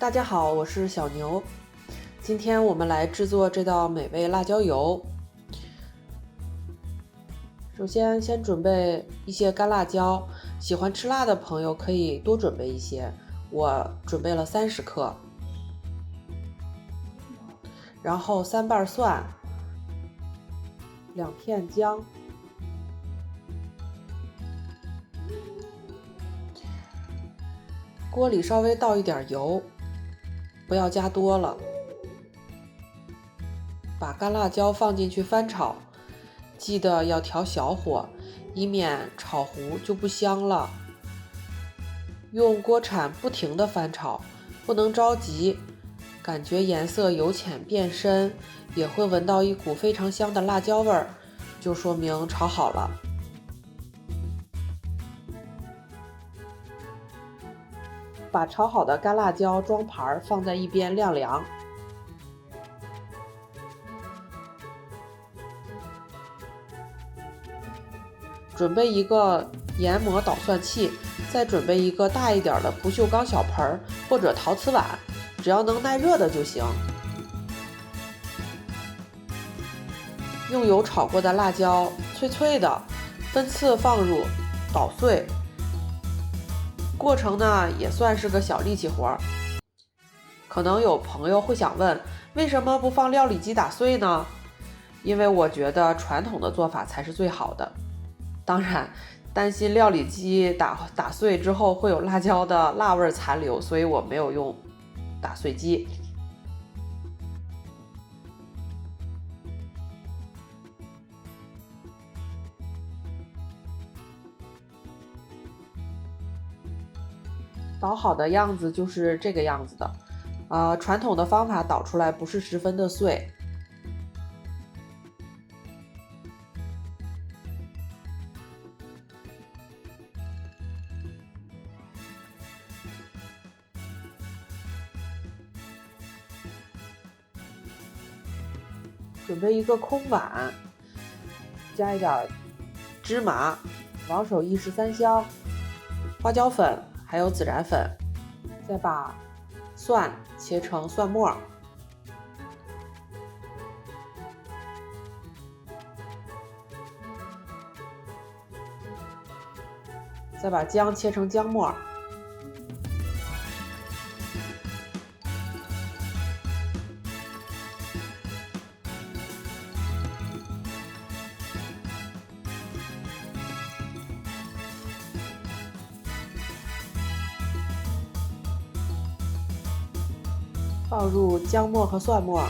大家好，我是小牛。今天我们来制作这道美味辣椒油。首先准备一些干辣椒，喜欢吃辣的朋友可以多准备一些，我准备了30克。然后3瓣蒜，2片姜，锅里稍微倒一点油，不要加多了。把干辣椒放进去翻炒，记得要调小火，以免炒糊就不香了。用锅铲不停地翻炒，不能着急，感觉颜色由浅变深，也会闻到一股非常香的辣椒味儿，就说明炒好了。把炒好的干辣椒装盘放在一边晾凉。准备一个研磨捣蒜器，再准备一个大一点的不锈钢小盆或者陶瓷碗，只要能耐热的就行。用油炒过的辣椒脆脆的，分次放入，捣碎。过程呢也算是个小力气活。可能有朋友会想问，为什么不放料理机打碎呢？因为我觉得传统的做法才是最好的。当然，担心料理机打碎之后会有辣椒的辣味残留，所以我没有用打碎机。捣好的样子就是这个样子的，传统的方法捣出来不是十分的碎。准备一个空碗，加一点芝麻、王手意式3香、花椒粉，还有孜然粉，再把蒜切成蒜末，再把姜切成姜末，放入姜末和蒜末，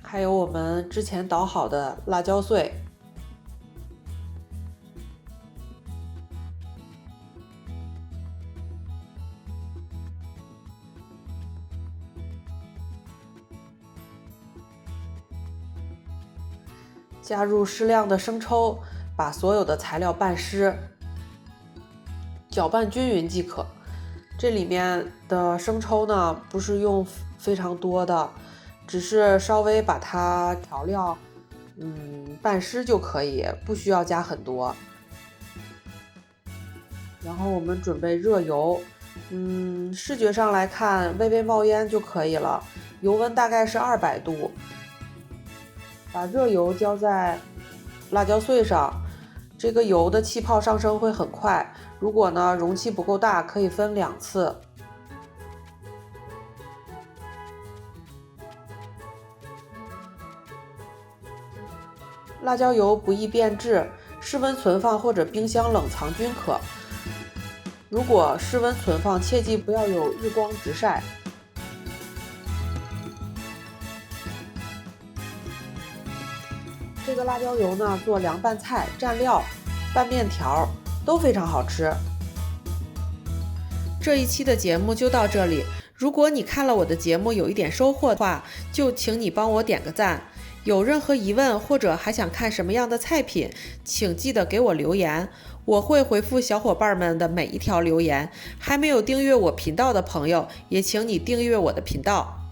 还有我们之前捣好的辣椒碎，加入适量的生抽，把所有的材料拌湿，搅拌均匀即可。这里面的生抽呢，不是用非常多的，只是稍微把它调料拌湿就可以，不需要加很多。然后我们准备热油，视觉上来看微微冒烟就可以了，油温大概是200度。把热油浇在辣椒碎上，这个油的气泡上升会很快，如果呢容器不够大，可以分2次。辣椒油不易变质，室温存放或者冰箱冷藏均可。如果室温存放，切记不要有日光直晒。这个辣椒油呢，做凉拌菜、蘸料、拌面条都非常好吃。这一期的节目就到这里，如果你看了我的节目有一点收获的话，就请你帮我点个赞。有任何疑问或者还想看什么样的菜品，请记得给我留言，我会回复小伙伴们的每一条留言。还没有订阅我频道的朋友，也请你订阅我的频道。